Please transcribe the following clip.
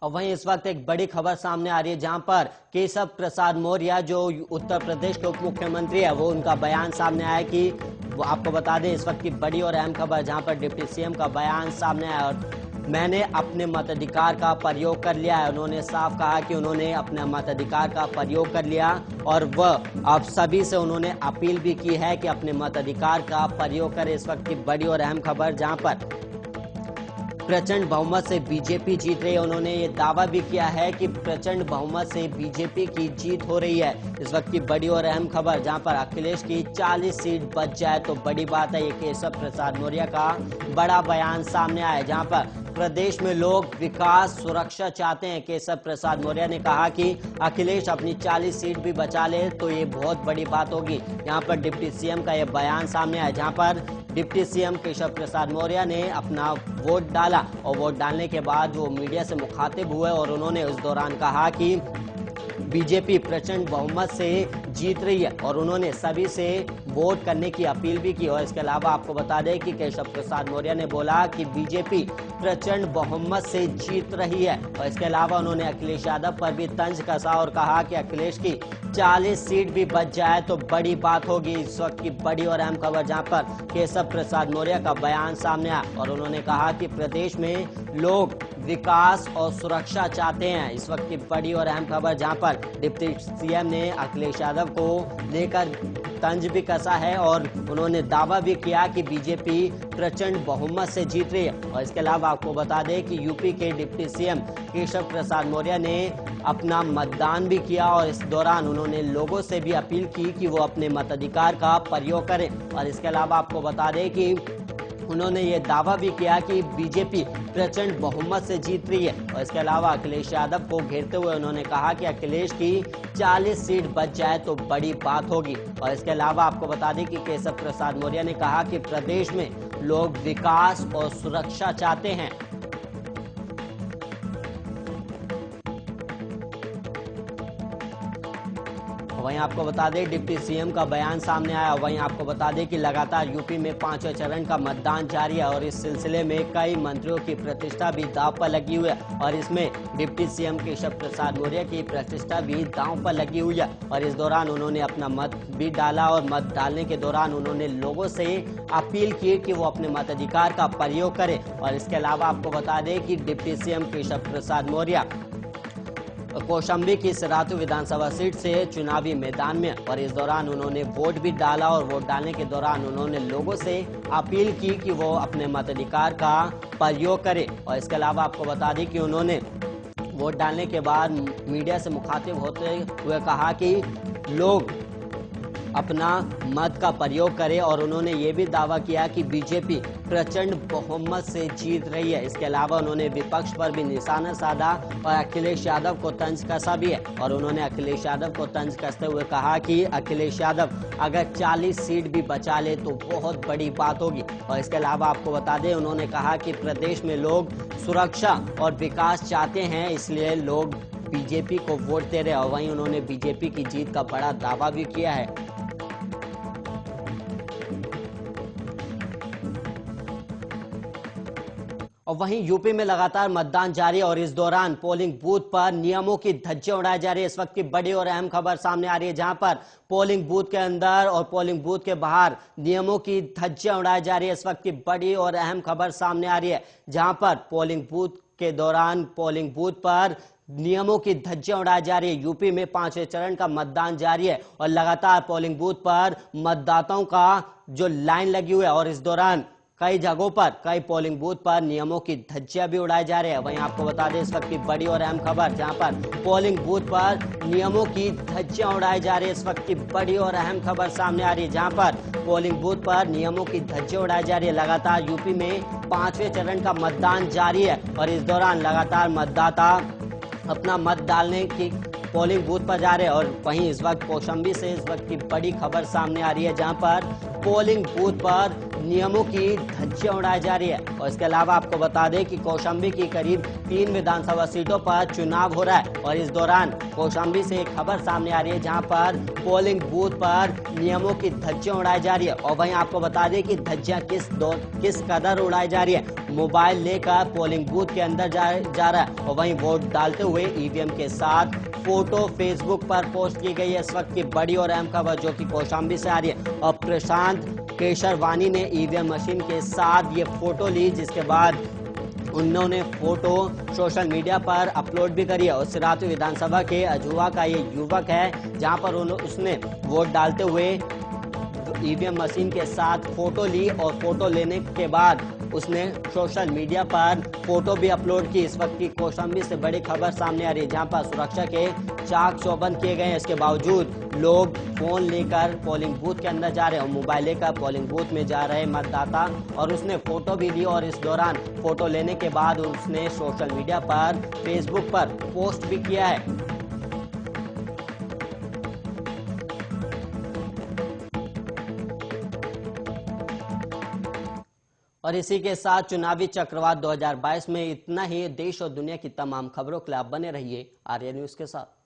और वहीं इस वक्त एक बड़ी खबर सामने आ रही है जहां पर केशव प्रसाद मौर्य जो उत्तर प्रदेश के उप मुख्यमंत्री है वो उनका बयान सामने आया कि वो आपको बता दें इस वक्त की बड़ी और अहम खबर जहां पर डिप्टी सीएम का बयान सामने आया और मैंने अपने मताधिकार का प्रयोग कर लिया है। उन्होंने साफ कहा कि उन्होंने अपने मताधिकार का प्रयोग कर लिया और वह अब सभी से उन्होंने अपील भी की है कि अपने मताधिकार का प्रयोग करें। इस वक्त की बड़ी और अहम खबर जहां पर प्रचंड बहुमत से बीजेपी जीत रही है। उन्होंने ये दावा भी किया है कि प्रचंड बहुमत से बीजेपी की जीत हो रही है। इस वक्त की बड़ी और अहम खबर जहां पर अखिलेश की 40 सीट बच जाए तो बड़ी बात है। ये केशव प्रसाद मौर्य का बड़ा बयान सामने आया जहां पर प्रदेश में लोग विकास सुरक्षा चाहते हैं। केशव प्रसाद मौर्य ने कहा कि अखिलेश अपनी 40 सीट भी बचा ले तो ये बहुत बड़ी बात होगी। यहाँ पर डिप्टी सीएम का ये बयान सामने आया जहाँ पर डिप्टी सीएम केशव प्रसाद मौर्य ने अपना वोट डाला और वोट डालने के बाद वो मीडिया से मुखातिब हुए और उन्होंने उस दौरान कहा कि बीजेपी प्रचंड बहुमत से जीत रही है और उन्होंने सभी से वोट करने की अपील भी की। और इसके अलावा आपको बता दें कि केशव प्रसाद मौर्य ने बोला कि बीजेपी प्रचंड बहुमत से जीत रही है। और इसके अलावा उन्होंने अखिलेश यादव पर भी तंज कसा और कहा कि अखिलेश की 40 सीट भी बच जाए तो बड़ी बात होगी। इस वक्त की बड़ी और अहम खबर जहां पर केशव प्रसाद मौर्य का बयान सामने आया और उन्होंने कहा कि प्रदेश में लोग विकास और सुरक्षा चाहते हैं। इस वक्त की बड़ी और अहम खबर जहां पर डिप्टी सीएम ने अखिलेश यादव को लेकर तंज भी कसा है और उन्होंने दावा भी किया कि बीजेपी प्रचंड बहुमत से जीत रही है। और इसके अलावा आपको बता दें कि यूपी के डिप्टी सीएम केशव प्रसाद मौर्य ने अपना मतदान भी किया और इस दौरान उन्होंने लोगों से भी अपील की कि वो अपने मताधिकार का प्रयोग करें। और इसके अलावा आपको बता दें कि उन्होंने ये दावा भी किया कि बीजेपी प्रचंड बहुमत से जीत रही है। और इसके अलावा अखिलेश यादव को घेरते हुए उन्होंने कहा कि अखिलेश की 40 सीट बच जाए तो बड़ी बात होगी। और इसके अलावा आपको बता दें कि केशव प्रसाद मौर्य ने कहा कि प्रदेश में लोग विकास और सुरक्षा चाहते हैं। वहीं आपको बता दें डिप्टी सीएम का बयान सामने आया। वहीं आपको बता दें कि लगातार यूपी में 5वें चरण का मतदान जारी है और इस सिलसिले में कई मंत्रियों की प्रतिष्ठा भी दांव पर लगी हुई है और इसमें डिप्टी सीएम केशव प्रसाद मौर्य की प्रतिष्ठा भी दांव पर लगी हुई है। और इस दौरान उन्होंने अपना मत भी डाला और मत डालने के दौरान उन्होंने लोगों से अपील की कि वो अपने मताधिकार का प्रयोग करें। और इसके अलावा आपको बता दें कि डिप्टी सीएम केशव प्रसाद मौर्य कौशाम्बी की सिराथू विधानसभा सीट से चुनावी मैदान में और इस दौरान उन्होंने वोट भी डाला और वोट डालने के दौरान उन्होंने लोगों से अपील की कि वो अपने मताधिकार का प्रयोग करें। और इसके अलावा आपको बता दें कि उन्होंने वोट डालने के बाद मीडिया से मुखातिब होते हुए कहा कि लोग अपना मत का प्रयोग करें और उन्होंने ये भी दावा किया कि बीजेपी प्रचंड बहुमत से जीत रही है। इसके अलावा उन्होंने विपक्ष पर भी निशाना साधा और अखिलेश यादव को तंज कसा भी है। और उन्होंने अखिलेश यादव को तंज कसते हुए कहा कि अखिलेश यादव अगर 40 सीट भी बचा ले तो बहुत बड़ी बात होगी। और इसके अलावा आपको बता दें उन्होंने कहा कि प्रदेश में लोग सुरक्षा और विकास चाहते हैं इसलिए लोग बीजेपी को वोट दे रहे हैं। और वहीं उन्होंने बीजेपी की जीत का बड़ा दावा भी किया है। और वहीं यूपी में लगातार मतदान जारी है और इस दौरान पोलिंग बूथ पर नियमों की धज्जियां उड़ाई जा रही है। इस वक्त की बड़ी और अहम खबर सामने आ रही है जहां पर पोलिंग बूथ के अंदर और पोलिंग बूथ के बाहर नियमों की धज्जियां उड़ाई जा रही है। इस वक्त की बड़ी और अहम खबर सामने आ रही है जहां पर पोलिंग बूथ के दौरान पोलिंग बूथ पर नियमों की धज्जियां उड़ाई जा रही है। यूपी में 5वें चरण का मतदान जारी है और लगातार पोलिंग बूथ पर मतदाताओं का जो लाइन लगी हुई है और इस दौरान कई जगहों पर कई पोलिंग बूथ पर नियमों की धज्जियां भी उड़ाई जा रही है। वहीं आपको बता दें इस वक्त की बड़ी और अहम खबर जहां पर पोलिंग बूथ पर नियमों की धज्जियां उड़ाई जा रही है। इस वक्त की बड़ी और अहम खबर सामने आ रही है जहां पर पोलिंग बूथ पर नियमों की धज्जियां उड़ाई जा रही है। लगातार यूपी में 5वें चरण का मतदान जारी है और इस दौरान लगातार मतदाता अपना मत डालने की पोलिंग बूथ पर जा रहे हैं। और वहीं इस वक्त कौशाम्बी से इस वक्त की बड़ी खबर सामने आ रही है जहां पर पोलिंग बूथ पर नियमों की धज्जियां उड़ाई जा रही है। और इसके अलावा आपको बता दें कि कौशाम्बी की करीब 3 विधानसभा सीटों पर चुनाव हो रहा है और इस दौरान कौशाम्बी से एक खबर सामने आ रही है जहां पर पोलिंग बूथ पर नियमों की धज्जियां उड़ाई जा रही है। और वहीं आपको बता दें कि धज्जियां किस कदर उड़ाई जा रही है। मोबाइल लेकर पोलिंग बूथ के अंदर जा रहा है और वहीं वोट डालते हुए ईवीएम के साथ फोटो फेसबुक पर पोस्ट की गई है। इस वक्त की बड़ी और अहम खबर जो कि कौशाम्बी से आ रही है और प्रशांत केशरवानी ने ईवीएम मशीन के साथ ये फोटो ली, जिसके बाद उन्होंने फोटो सोशल मीडिया पर अपलोड भी करी है। और सिराथू विधानसभा के अजुआ का ये युवक है जहां पर उसने वोट डालते हुए ईवीएम मशीन के साथ फोटो ली और फोटो लेने के बाद उसने सोशल मीडिया पर फोटो भी अपलोड की। इस वक्त की कौशाम्बी से बड़ी खबर सामने आ रही है जहां पर सुरक्षा के चाक चौबंद किए गए हैं। इसके बावजूद लोग फोन लेकर पोलिंग बूथ के अंदर जा रहे हैं और मोबाइल लेकर पोलिंग बूथ में जा रहे मतदाता और उसने फोटो भी ली और इस दौरान फोटो लेने के बाद उसने सोशल मीडिया पर फेसबुक पर पोस्ट भी किया है। और इसी के साथ चुनावी चक्रवात 2022 में इतना ही। देश और दुनिया की तमाम खबरों के लिए आप बने रहिए आर्या न्यूज के साथ।